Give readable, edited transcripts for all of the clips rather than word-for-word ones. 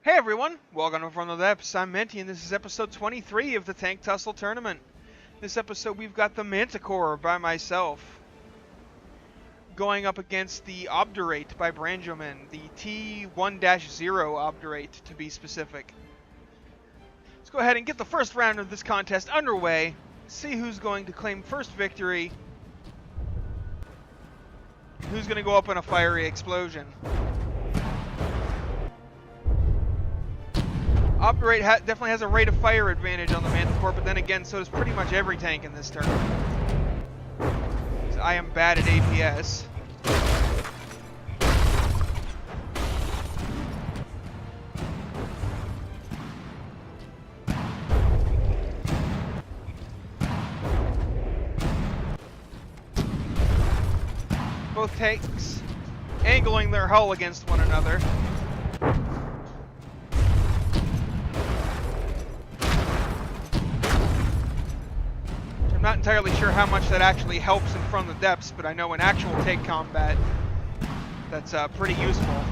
Hey everyone, welcome to From the Depths. I'm Menti, and this is episode 23 of the Tank Tussle tournament. This episode we've got the Manticore by myself, going up against the Obdurate by Branjoman, the T1-0 Obdurate to be specific. Let's go ahead and get the first round of this contest underway, see who's going to claim first victory, who's going to go up in a fiery explosion. Obdurate definitely has a rate of fire advantage on the Manticore, but then again, so does pretty much every tank in this tournament. So I am bad at APS. Both tanks angling their hull against one another. I'm not entirely sure how much that actually helps in From the Depths, but I know in actual tank combat, that's pretty useful.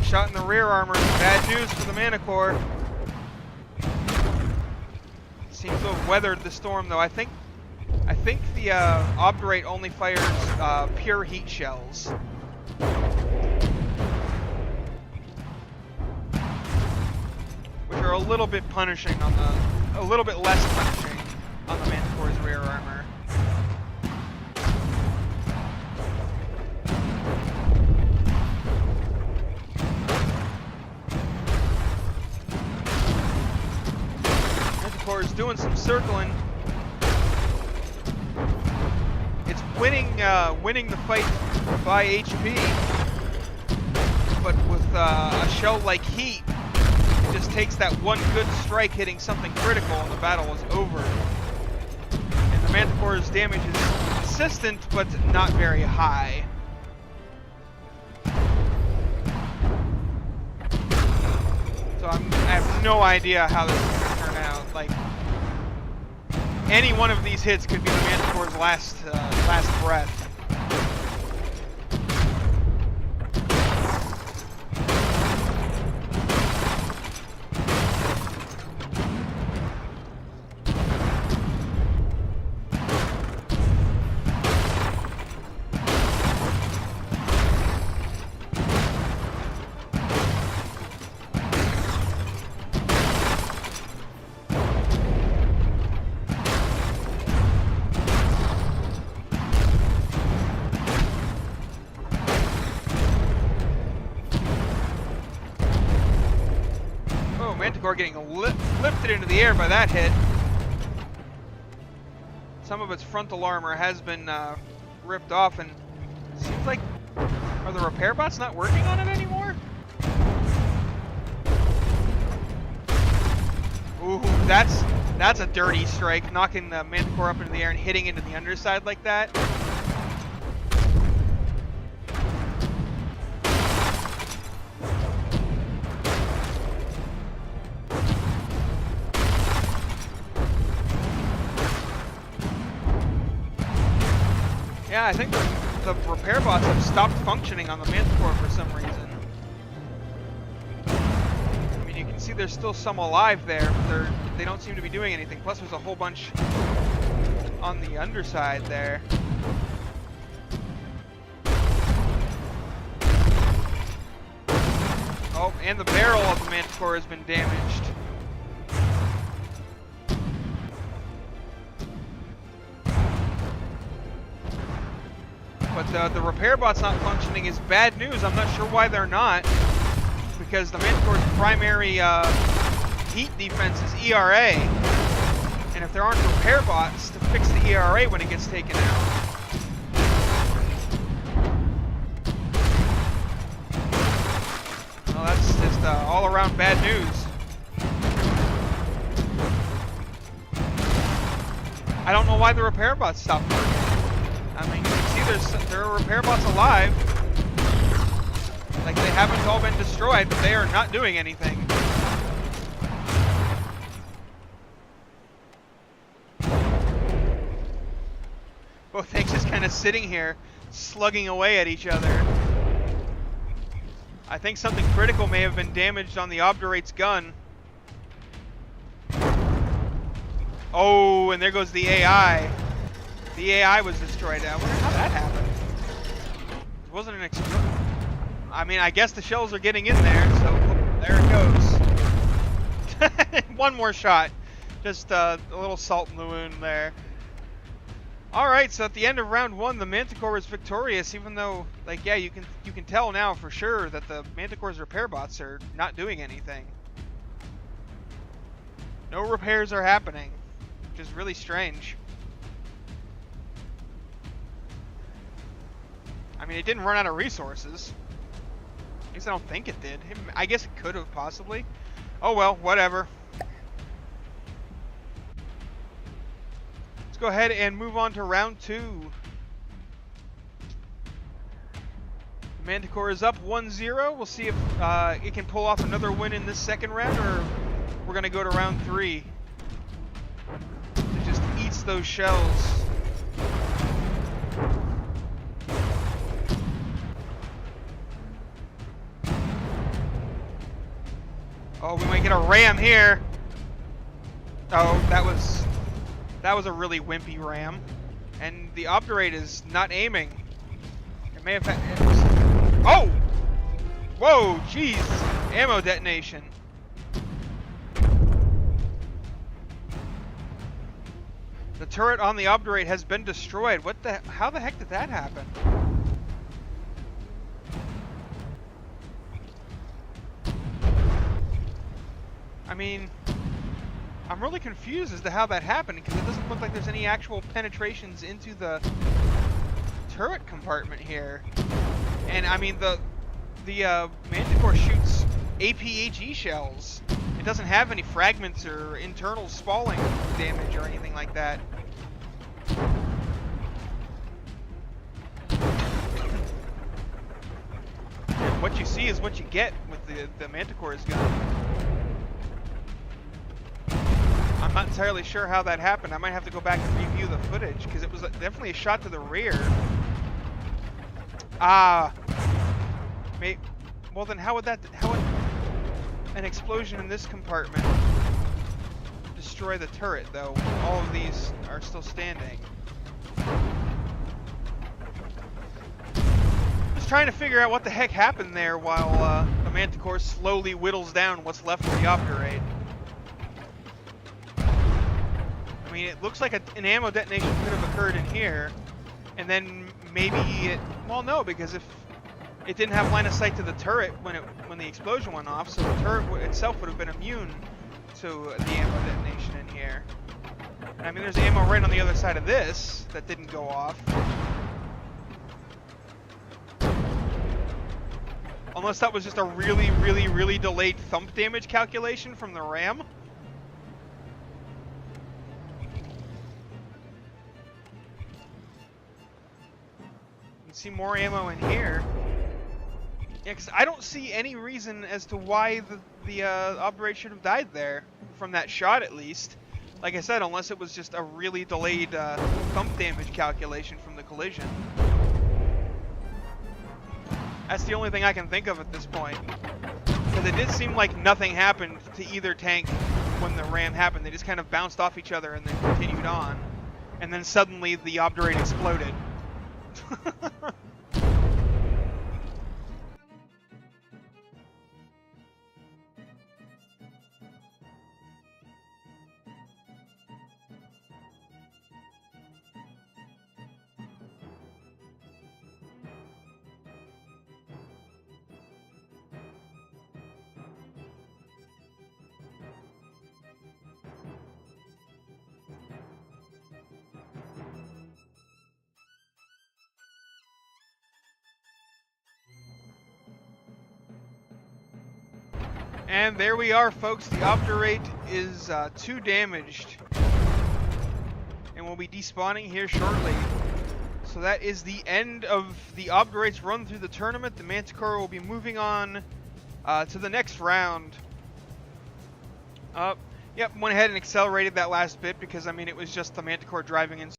Shot in the rear armor. Bad news for the Manticore. Seems to have weathered the storm, though. I think the Obdurate only fires pure heat shells, which are a little bit punishing on a little bit less punishing on the Manticore's rear armor. Is doing some circling. It's winning the fight by HP, but with a shell like heat, it just takes that one good strike hitting something critical and the battle is over. And the Manticore's damage is consistent, but not very high. So I have no idea how this is going to turn out. Like, any one of these hits could be the Manticore's last breath. Manticore getting lifted into the air by that hit. Some of its frontal armor has been ripped off, and it seems like, are the repair bots not working on it anymore? Ooh, that's a dirty strike, knocking the Manticore up into the air and hitting into the underside like that. Yeah, I think the repair bots have stopped functioning on the Manticore for some reason. I mean, you can see there's still some alive there, but they don't seem to be doing anything. Plus, there's a whole bunch on the underside there. Oh, and the barrel of the Manticore has been damaged. But the repair bot's not functioning is bad news. I'm not sure why they're not, because the Manticore's primary heat defense is ERA, and if there aren't repair bots to fix the ERA when it gets taken out, well, that's just all-around bad news. I don't know why the repair bots stopped working. I mean, you can see there are repair bots alive. Like, they haven't all been destroyed, but they are not doing anything. Both things just kind of sitting here, slugging away at each other. I think something critical may have been damaged on the Obdurate's gun. Oh, and there goes the AI. The AI was destroyed. I wonder how that happened. It wasn't an explosion. I mean, I guess the shells are getting in there, so there it goes. One more shot. Just a little salt in the wound there. Alright, so at the end of round 1, the Manticore is victorious, even though, like, yeah, you can tell now for sure that the Manticore's repair bots are not doing anything. No repairs are happening, which is really strange. I mean, it didn't run out of resources. At least I don't think it did. I guess it could have, possibly. Oh well, whatever. Let's go ahead and move on to round 2. The Manticore is up 1-0. We'll see if it can pull off another win in this second round, or we're going to go to round 3. It just eats those shells. Oh, we might get a ram here. Oh, that was a really wimpy ram. And the Obdurate is not aiming. It may have had... Oh! Whoa, jeez. Ammo detonation. The turret on the Obdurate has been destroyed. How the heck did that happen? I mean, I'm really confused as to how that happened, because it doesn't look like there's any actual penetrations into the turret compartment here. And I mean, the Manticore shoots APHE shells. It doesn't have any fragments or internal spalling damage or anything like that. And what you see is what you get with the Manticore's gun. I'm not entirely sure how that happened. I might have to go back and review the footage, because it was definitely a shot to the rear. Well then how would an explosion in this compartment destroy the turret, though? All of these are still standing. Just trying to figure out what the heck happened there while the Manticore slowly whittles down what's left of the Obdurate. I mean, it looks like an ammo detonation could have occurred in here, and then maybe it... Well, no, because if it didn't have line of sight to the turret when the explosion went off, so the turret itself would have been immune to the ammo detonation in here. And, I mean, there's ammo right on the other side of this that didn't go off. Unless that was just a really, really, really delayed thump damage calculation from the RAM. See more ammo in here. Yeah, because I don't see any reason as to why the Obdurate should have died there, from that shot at least. Like I said, unless it was just a really delayed thump damage calculation from the collision. That's the only thing I can think of at this point. Because it did seem like nothing happened to either tank when the ram happened. They just kind of bounced off each other and then continued on. And then suddenly the Obdurate exploded. And there we are, folks. The Obdurate is 2 damaged. And we'll be despawning here shortly. So that is the end of the Obdurate's run through the tournament. The Manticore will be moving on to the next round. Yep, went ahead and accelerated that last bit because, I mean, it was just the Manticore driving in.